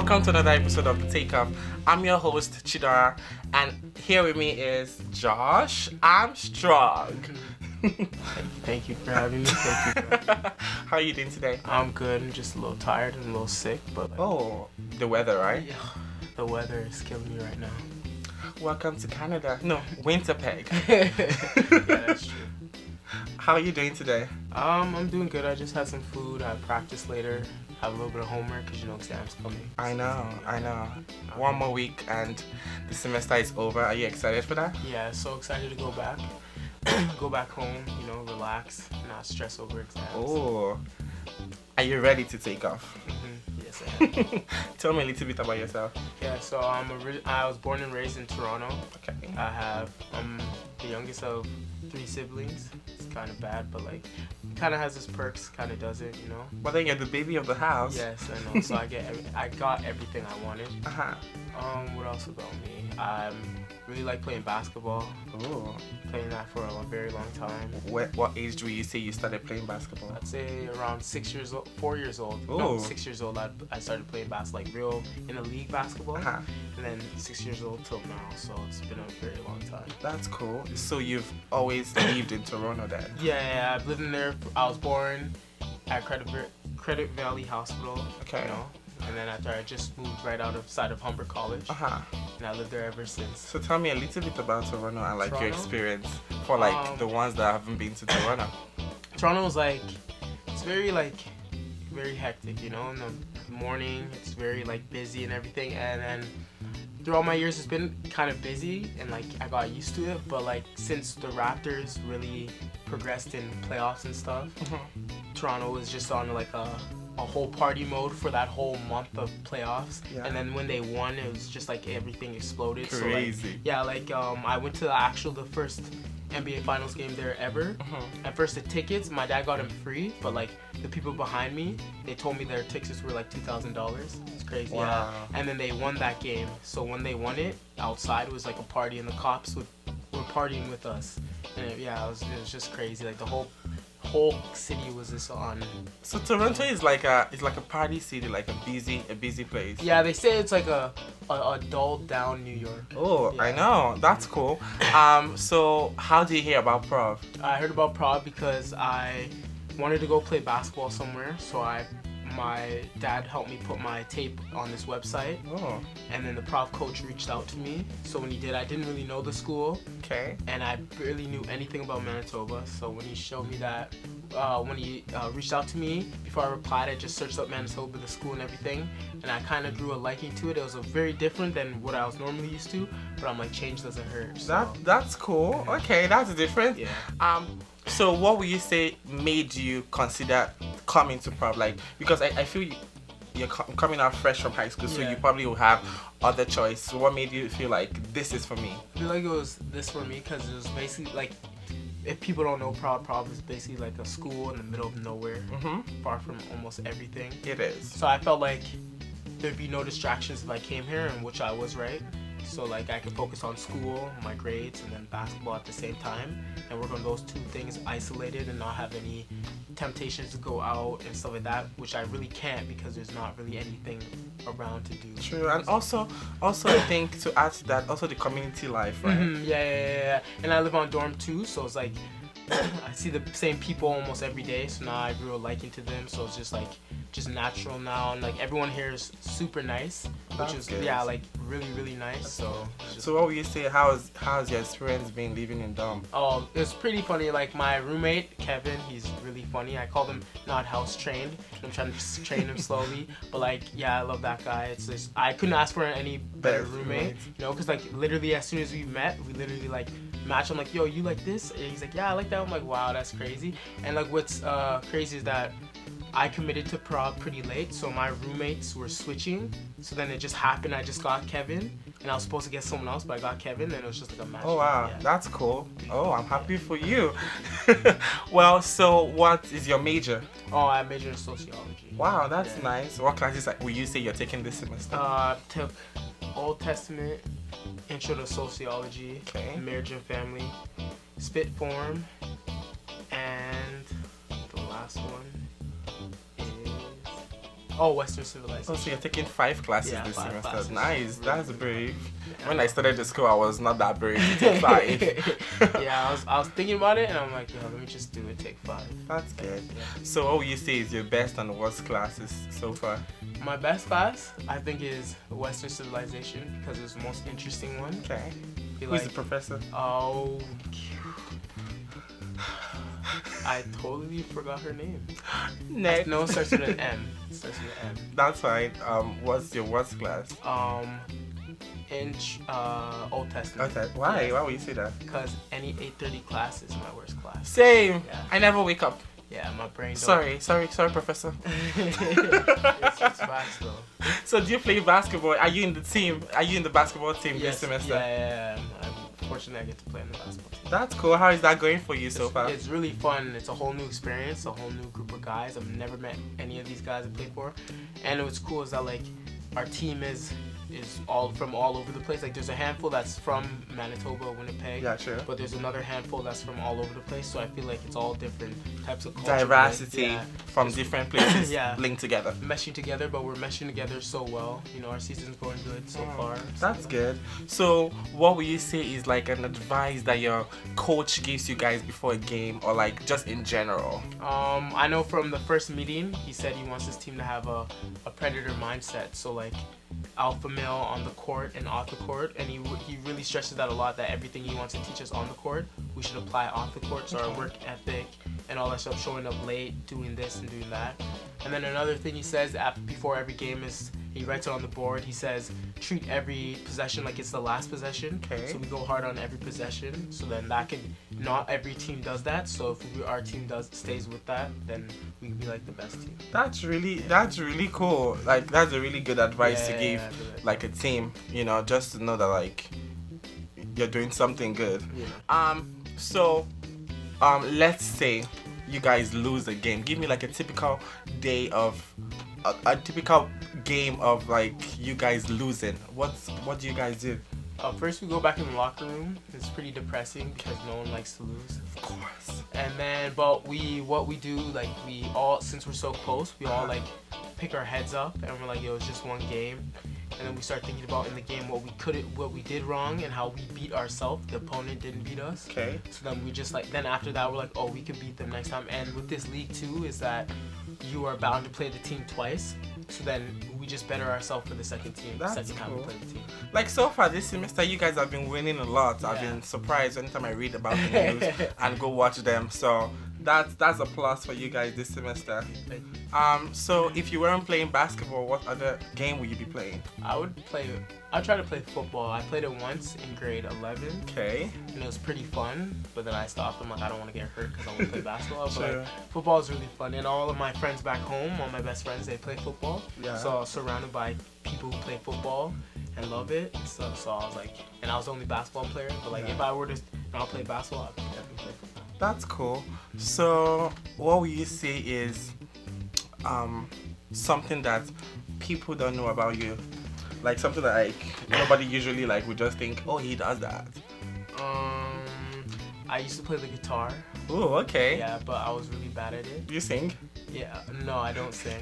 welcome to another episode of Takeoff. I'm your host, Chidara, and here with me is Josh Armstrong. Thank you for having me. Thank you for having me. How are you doing today? I'm good. I'm just a little tired and a little sick, but Oh, the weather, right? yeah, the weather is killing me right now. Welcome to Canada. No, Winterpeg. Yeah, that's true. How are you doing today? I'm doing good. I just had some food. I have practice later. Have a little bit of homework because exams coming. I know. One more week and the semester is over. Are you excited for that? Yeah, so excited to go back. Go back home, relax, not stress over exams. Oh, are you ready to take off? Yes, I am. Tell me a little bit about yourself. Yeah, so I was born and raised in Toronto. Okay. I'm the youngest of 3 siblings. It's kind of bad, but kind of has its perks, kind of doesn't, But then you're the baby of the house. Yes, I know. So I got everything I wanted. Uh-huh. What else about me? I really like playing basketball. Oh. Playing that for a very long time. What age do you say you started playing basketball? I'd say around 6 years old, 4 years old. Ooh. No, 6 years old. I started playing real in the league basketball. Uh-huh. And then 6 years old till now. So it's been a very long time. That's cool. So you've always lived in Toronto then? Yeah, I've lived in there. I was born at Credit Valley Hospital. Okay. And then after I just moved right outside of Humber College. Uh-huh. And I lived there ever since. So tell me a little bit about Toronto and your Toronto? experience for the ones that haven't been to Toronto. Toronto was it's very very hectic, in the morning it's very busy and everything, and then throughout my years it's been kind of busy and I got used to it, but since the Raptors really progressed in playoffs and stuff, Toronto was just on a whole party mode for that whole month of playoffs. Yeah. And then when they won, it was just everything exploded. Crazy. So I went to the first NBA Finals game there ever. At first the tickets, my dad got them free, but the people behind me, they told me their tickets were $2,000. It's crazy. Wow. Yeah. And then they won that game. So when they won it, outside was a party, and the cops were partying with us. And it was just crazy. The whole city was just on. So Toronto is like a party city, a busy place. Yeah, they say it's a dulled down New York. Oh, Yeah. I know. That's cool. So how did you hear about Prov? I heard about Prov because I wanted to go play basketball somewhere, so my dad helped me put my tape on this website. Oh. And then the Prov coach reached out to me. So when he did, I didn't really know the school. Okay. And I barely knew anything about Manitoba. So when he showed me that, when he reached out to me, before I replied, I just searched up Manitoba, the school and everything. And I kind of grew a liking to it. It was very different than what I was normally used to. But I'm change doesn't hurt. So. That's cool. Okay, that's different. Yeah. So what would you say made you consider coming to Prov? Because I feel you're coming out fresh from high school, so Yeah. you probably will have other choice. So what made you feel this is for me? I feel it was this for me because it was basically if people don't know Prov is basically a school in the middle of nowhere, far from almost everything. It is. So I felt there'd be no distractions if I came here, and which I was right. So I could focus on school, my grades, and then basketball at the same time, and work on those two things isolated and not have any temptations to go out and stuff like that, which I really can't because there's not really anything around to do. True, and also I think to add to that, also the community life, right? Yeah. And I live on dorm too, so it's I see the same people almost every day, so now I grew a liking to them, so it's just natural now, and everyone here is super nice, which That's is good. really really nice. So So what would you say? How's your experience been living in dorm? Oh, it's pretty funny. My roommate Kevin, he's really funny. I call him not house trained. I'm trying to just train him slowly, but I love that guy. It's just I couldn't ask for any better Best roommate, because literally as soon as we met, we literally match. I'm yo, you like this? And he's yeah, I like that. I'm wow, that's crazy. And what's crazy is that I committed to Prov pretty late, so my roommates were switching. So then it just happened. I just got Kevin, and I was supposed to get someone else, but I got Kevin, and it was just a match. Oh wow, Yeah. that's cool. Oh, I'm happy for you. Well, so what is your major? Oh, I majored in sociology. Wow, that's Yeah. nice. What classes will you say you're taking this semester? Took Old Testament, Intro to Sociology, Okay. Marriage and Family, Spit Form, and the last one is Oh, Western Civilization. Oh, so you're taking 5 classes Yeah, this 5 semester. classes. Nice. Really That's good. brave. Yeah. When I started the school, I was not that brave to take 5. Yeah, I was thinking about it, and I'm like, yo, let me just do it. Take 5. That's good. Yeah. So what would you say is your best and worst classes so far? My best class, I think, is Western Civilization because it was the most interesting one. Okay. I feel Who's like, the professor? oh, I totally forgot her name. Next. No, it starts with an M. It starts with an M. That's fine. What's your worst class? Old Testament. Okay. Why? Why would you say that? Because any 8:30 class is my worst class. Same. Yeah. I never wake up. Yeah, my brain. Sorry, professor. It's facts though. So do you play basketball? Are you in the team? Are you in the basketball team this semester? Yeah. I'm fortunate I get to play in the basketball team. That's cool. How is that going for you so far? It's really fun. It's a whole new experience, a whole new group of guys. I've never met any of these guys I play for. And what's cool is that like our team is all from all over the place. Like there's a handful that's from Manitoba, Winnipeg. Yeah, sure. But there's another handful that's from all over the place. So I feel like it's all different types of culture. Diversity Yeah. from different places Yeah. linked together. Meshing together, but we're meshing together so well. You know, our season's going good so far. That's good. So what would you say is like an advice that your coach gives you guys before a game or like just in general? I know from the first meeting, he said he wants his team to have a predator mindset. So like alpha male on the court and off the court, and he really stresses that a lot, that everything he wants to teach us on the court we should apply off the court. So our work ethic and all that stuff, showing up late, doing this and doing that. And then another thing he says before every game is, he writes it on the board, he says treat every possession like it's the last possession. Okay. So we go hard on every possession, so then that can, not every team does that, so if our team stays with that, then we can be like the best team. That's really cool. Like that's a really good advice to give like a team, you know, just to know that like you're doing something good. Yeah. So let's say you guys lose a game. Give me like a typical day of a typical game of like you guys losing. What do you guys do? First we go back in the locker room. It's pretty depressing because no one likes to lose. Of course. And then, but what we do, like we all, since we're so close, we all like pick our heads up and we're like, yo, it's just one game. And then we start thinking about in the game what we did wrong and how we beat ourselves. The opponent didn't beat us. Okay. So then we just like, then after that we're like, oh, we could beat them next time. And with this league too is that you are bound to play the team twice. So then we just better ourselves for the second team. That's second time cool. we play the team. Like so far this semester, you guys have been winning a lot. I've Yeah. been surprised anytime I read about the news and go watch them. So that's a plus for you guys this semester. So if you weren't playing basketball, what other game would you be playing? I'd try to play football. I played it once in grade 11. Okay. And it was pretty fun, but then I stopped. I'm like, I don't want to get hurt because I want to play basketball. But Sure. like, football is really fun, and all of my friends back home, all my best friends, they play football. Yeah. So I was surrounded by people who play football and love it. So I was like, and I was the only basketball player. But like, Yeah. if I were to not play basketball, I'd definitely play football. That's cool. So what would you say is something that people don't know about you? Like something that like nobody usually like would just think, oh, he does that. I used to play the guitar. Oh, okay. Yeah, but I was really bad at it. You sing? Yeah, no, I don't sing.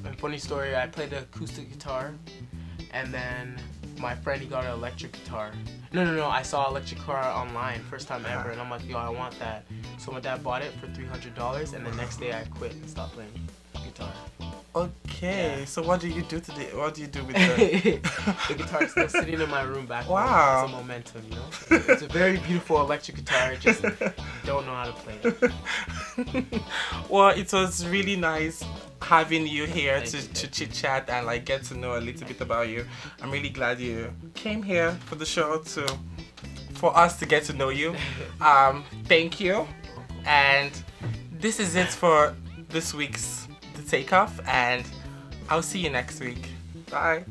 And funny story, I played the acoustic guitar, and then my friend, he got an electric guitar. No, I saw electric guitar online, first time ever, and I'm like, yo, I want that. So my dad bought it for $300, and the next day I quit and stopped playing guitar. Okay. Yeah. So what do you do today? What do you do with the? The guitar is still sitting in my room back home. Wow. It's a momentum, you know? It's a very beautiful electric guitar, just don't know how to play it. Well, it was really nice having you here Thank you. to chit chat and like get to know a little bit about you. I'm really glad you came here for the show for us to get to know you. Thank you. And this is it for this week's The Takeoff, and I'll see you next week. Bye.